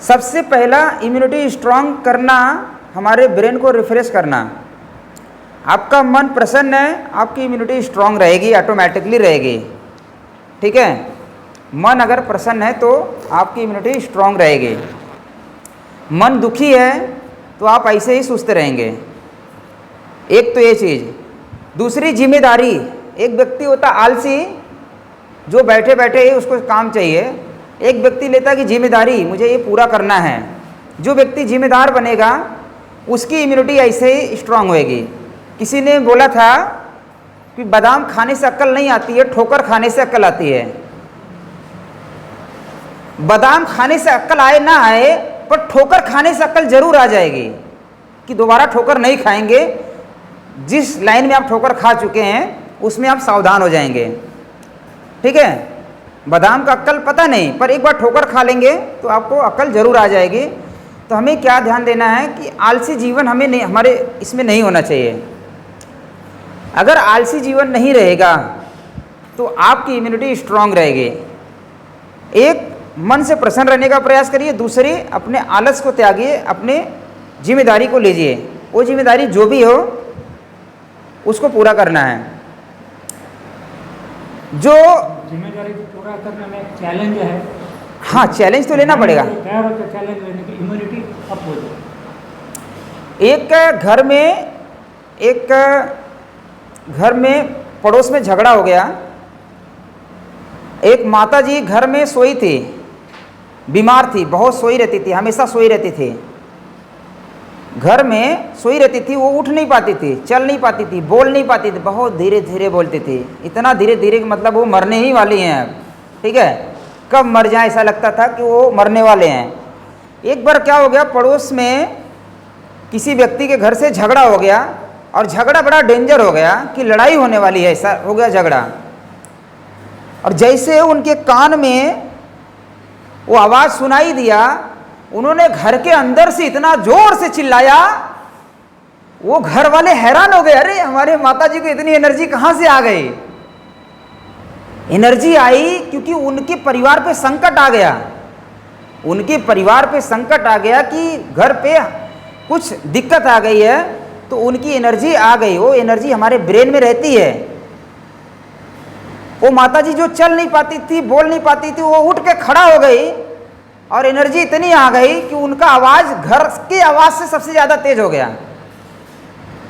सबसे पहला immunity strong करना, हमारे ब्रेन को रिफ्रेश करना। आपका मन प्रसन्न है, आपकी इम्यूनिटी स्ट्रांग रहेगी, ऑटोमेटिकली रहेगी। ठीक है, मन अगर प्रसन्न है तो आपकी इम्यूनिटी स्ट्रांग रहेगी। मन दुखी है तो आप ऐसे ही सुस्त रहेंगे। एक तो ये चीज़। दूसरी जिम्मेदारी, एक व्यक्ति होता आलसी जो बैठे बैठे ही उसको काम चाहिए, एक व्यक्ति लेता है कि जिम्मेदारी मुझे ये पूरा करना है। जो व्यक्ति जिम्मेदार बनेगा उसकी इम्यूनिटी ऐसे ही स्ट्रांग होएगी। किसी ने बोला था कि बादाम खाने से अक्ल नहीं आती है, ठोकर खाने से अक्ल आती है। बादाम खाने से अक्ल आए ना आए, पर ठोकर खाने से अक्ल जरूर आ जाएगी कि दोबारा ठोकर नहीं खाएंगे। जिस लाइन में आप ठोकर खा चुके हैं उसमें आप सावधान हो जाएंगे। ठीक है, बादाम का अक्ल पता नहीं, पर एक बार ठोकर खा लेंगे तो आपको अक्ल जरूर आ जाएगी। तो हमें क्या ध्यान देना है कि आलसी जीवन हमें नहीं, हमारे इसमें नहीं होना चाहिए। अगर आलसी जीवन नहीं रहेगा तो आपकी इम्यूनिटी स्ट्रांग रहेगी। एक, मन से प्रसन्न रहने का प्रयास करिए। दूसरी, अपने आलस को त्यागिए, अपने जिम्मेदारी को लीजिए। वो जिम्मेदारी जो भी हो उसको पूरा करना है। जो जिम्मेदारी को पूरा करने में चैलेंज है। हाँ, चैलेंज तो लेना पड़ेगा। तैयार होकर चैलेंज लेने की इम्यूनिटी अप हो जाए। एक घर में पड़ोस में झगड़ा हो गया। एक माताजी घर में सोई थी, बीमार थी, बहुत सोई रहती थी, हमेशा सोई रहती थी। घर में सोई रहती थी, वो उठ नहीं पाती थी, चल नहीं पाती थी, बोल नहीं पाती थी, बहुत धीरे धीरे बोलती थी। इतना धीरे धीरे कि मतलब वो मरने ही वाली हैं अब। ठीक है, कब मर जाए ऐसा लगता था कि वो मरने वाले हैं। एक बार क्या हो गया, पड़ोस में किसी व्यक्ति के घर से झगड़ा हो गया, और झगड़ा बड़ा डेंजर हो गया कि लड़ाई होने वाली है, ऐसा हो गया झगड़ा। और जैसे उनके कान में वो आवाज़ सुनाई दिया, उन्होंने घर के अंदर से इतना जोर से चिल्लाया, वो घर वाले हैरान हो गए, अरे हमारे माताजी को इतनी एनर्जी कहाँ से आ गई। एनर्जी आई क्योंकि उनके परिवार पे संकट आ गया। उनके परिवार पे संकट आ गया कि घर पे कुछ दिक्कत आ गई है, तो उनकी एनर्जी आ गई। वो एनर्जी हमारे ब्रेन में रहती है। वो माताजी जो चल नहीं पाती थी, बोल नहीं पाती थी, वो उठ के खड़ा हो गई, और एनर्जी इतनी आ गई कि उनका आवाज़ घर की आवाज़ से सबसे ज़्यादा तेज हो गया।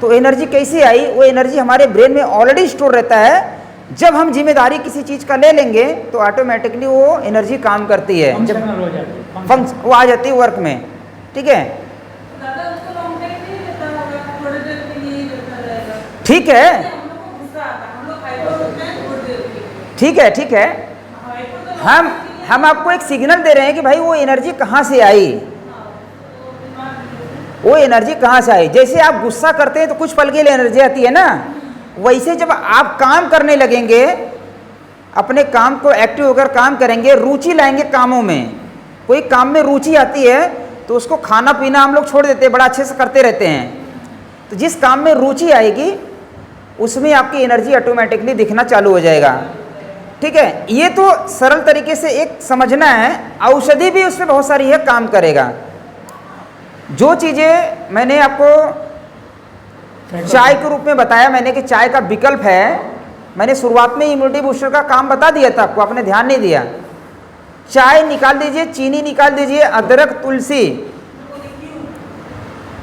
तो एनर्जी कैसी आई? वो एनर्जी हमारे ब्रेन में ऑलरेडी स्टोर रहता है। जब हम जिम्मेदारी किसी चीज़ का ले लेंगे तो ऑटोमेटिकली वो एनर्जी काम करती है, जब वो आ जाती है वर्क में। ठीक है, ठीक है, ठीक है, ठीक है। हम आपको एक सिग्नल दे रहे हैं कि भाई वो एनर्जी कहाँ से आई, वो एनर्जी कहाँ से आई। जैसे आप गुस्सा करते हैं तो कुछ पल के लिए एनर्जी आती है ना, वैसे जब आप काम करने लगेंगे, अपने काम को एक्टिव होकर काम करेंगे, रुचि लाएंगे कामों में, कोई काम में रुचि आती है तो उसको खाना पीना हम लोग छोड़ देते हैं, बड़ा अच्छे से करते रहते हैं। तो जिस काम में रुचि आएगी उसमें आपकी एनर्जी ऑटोमेटिकली दिखना चालू हो जाएगा। ठीक है, ये तो सरल तरीके से एक समझना है। औषधि भी उसमें बहुत सारी है, काम करेगा। जो चीज़ें मैंने आपको चाय के रूप में बताया मैंने कि चाय का विकल्प है, मैंने शुरुआत में इम्यूनिटी बूस्टर का काम बता दिया था आपको, आपने ध्यान नहीं दिया। चाय निकाल दीजिए, चीनी निकाल दीजिए, अदरक तुलसी,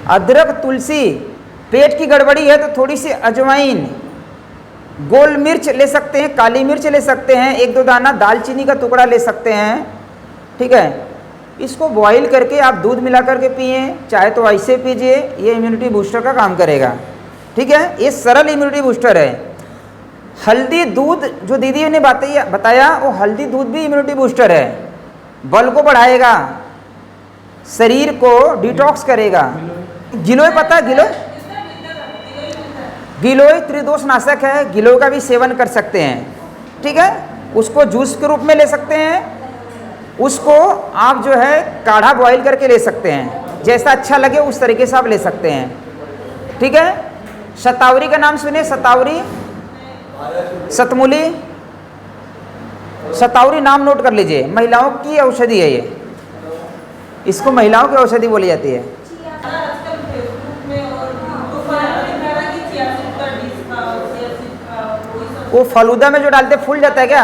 अदरक तुलसी, पेट की गड़बड़ी है तो थोड़ी सी अजवाइन, गोल मिर्च ले सकते हैं, काली मिर्च ले सकते हैं, 1-2 दाना दालचीनी का टुकड़ा ले सकते हैं। ठीक है, इसको बॉईल करके आप दूध मिला करके पिए, चाहे तो ऐसे पीजिए, ये इम्यूनिटी बूस्टर का काम करेगा। ठीक है, ये सरल इम्यूनिटी बूस्टर है। हल्दी दूध जो दीदी ने बताया, वो हल्दी दूध भी इम्यूनिटी बूस्टर है। बल को बढ़ाएगा, शरीर को डिटॉक्स करेगा। गिलोय पता है? गिलोय त्रिदोष नाशक है, गिलोय का भी सेवन कर सकते हैं। ठीक है, उसको जूस के रूप में ले सकते हैं, उसको आप जो है काढ़ा बॉईल करके ले सकते हैं, जैसा अच्छा लगे उस तरीके से आप ले सकते हैं। ठीक है, शतावरी का नाम सुने? शतावरी, सतमूली, शतावरी नाम नोट कर लीजिए, महिलाओं की औषधि है ये। इसको महिलाओं की औषधि बोली जाती है। आजकल फेसबुक में और यूट्यूब पर दिखा रहा है कि चिया सीड का डिश खाओ, चिया सीड खाओ, वही सब। वो फलूदा में जो डालते फूल जाता है क्या?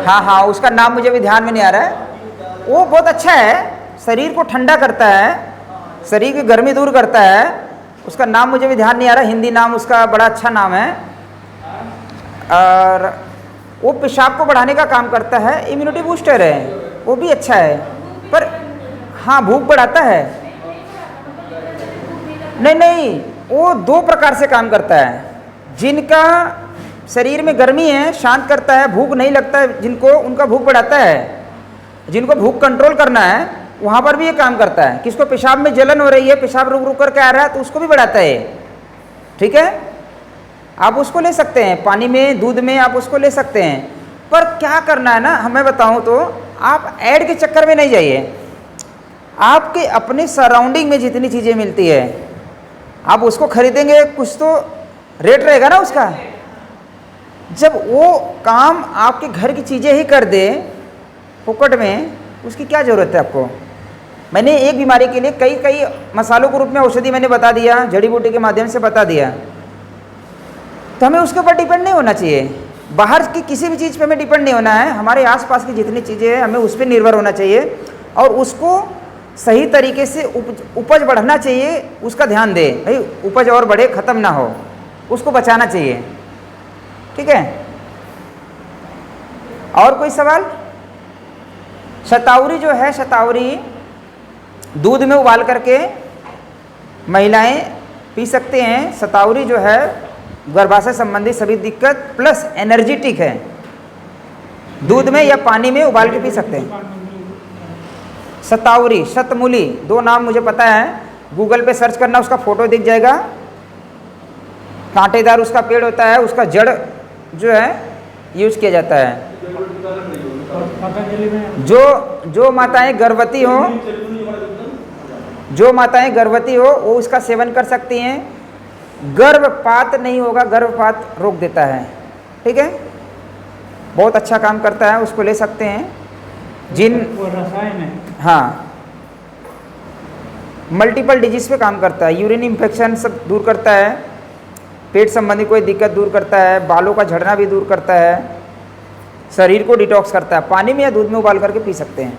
हाँ हाँ, उसका नाम मुझे भी ध्यान में नहीं आ रहा है। वो बहुत अच्छा है, शरीर को ठंडा करता है, शरीर की गर्मी दूर करता है। उसका नाम मुझे भी ध्यान नहीं आ रहा, हिंदी नाम उसका बड़ा अच्छा नाम है। और वो पेशाब को बढ़ाने का काम करता है, इम्यूनिटी बूस्टर है, वो भी अच्छा है। पर हाँ, भूख बढ़ाता है। नहीं नहीं, वो दो प्रकार से काम करता है। जिनका शरीर में गर्मी है शांत करता है, भूख नहीं लगता है जिनको, उनका भूख बढ़ाता है। जिनको भूख कंट्रोल करना है वहाँ पर भी ये काम करता है। किसको पेशाब में जलन हो रही है, पेशाब रुक रुक करके आ रहा है, तो उसको भी बढ़ाता है। ठीक है, आप उसको ले सकते हैं, पानी में दूध में आप उसको ले सकते हैं। पर क्या करना है ना, हमें बताऊं तो आप ऐड के चक्कर में नहीं जाइए। आपके अपने सराउंडिंग में जितनी चीज़ें मिलती है आप उसको खरीदेंगे, कुछ तो रेट रहेगा ना उसका। जब वो काम आपके घर की चीज़ें ही कर दे फुकट में, उसकी क्या ज़रूरत है आपको। मैंने एक बीमारी के लिए कई कई मसालों के रूप में औषधि मैंने बता दिया, जड़ी बूटी के माध्यम से बता दिया। तो हमें उसके ऊपर डिपेंड नहीं होना चाहिए, बाहर की किसी भी चीज़ पे हमें डिपेंड नहीं होना है। हमारे आसपास की जितनी चीज़ें हैं हमें उस पर निर्भर होना चाहिए और उसको सही तरीके से उपज बढ़ना चाहिए, उसका ध्यान दें भाई, उपज और बढ़े, ख़त्म ना हो, उसको बचाना चाहिए। ठीक है, और कोई सवाल? शतावरी जो है, शतावरी दूध में उबाल करके महिलाएं पी सकते हैं। शतावरी जो है गर्भाशय संबंधी सभी दिक्कत प्लस एनर्जेटिक है, दूध में या पानी में उबाल के पी सकते हैं। शतावरी, शतमूली, दो नाम मुझे पता है, गूगल पे सर्च करना, उसका फोटो दिख जाएगा। कांटेदार उसका पेड़ होता है, उसका जड़ जो है यूज किया जाता है। जो माताएं गर्भवती हो, जो माताएं गर्भवती हो वो उसका सेवन कर सकती हैं। गर्भपात नहीं होगा, गर्भपात रोक देता है। ठीक है, बहुत अच्छा काम करता है, उसको ले सकते हैं। जिन वो रसायन है। हाँ, मल्टीपल डिजीज पे काम करता है, यूरिन इन्फेक्शन सब दूर करता है, पेट संबंधी कोई दिक्कत दूर करता है, बालों का झड़ना भी दूर करता है, शरीर को डिटॉक्स करता है। पानी में या दूध में उबाल करके पी सकते हैं।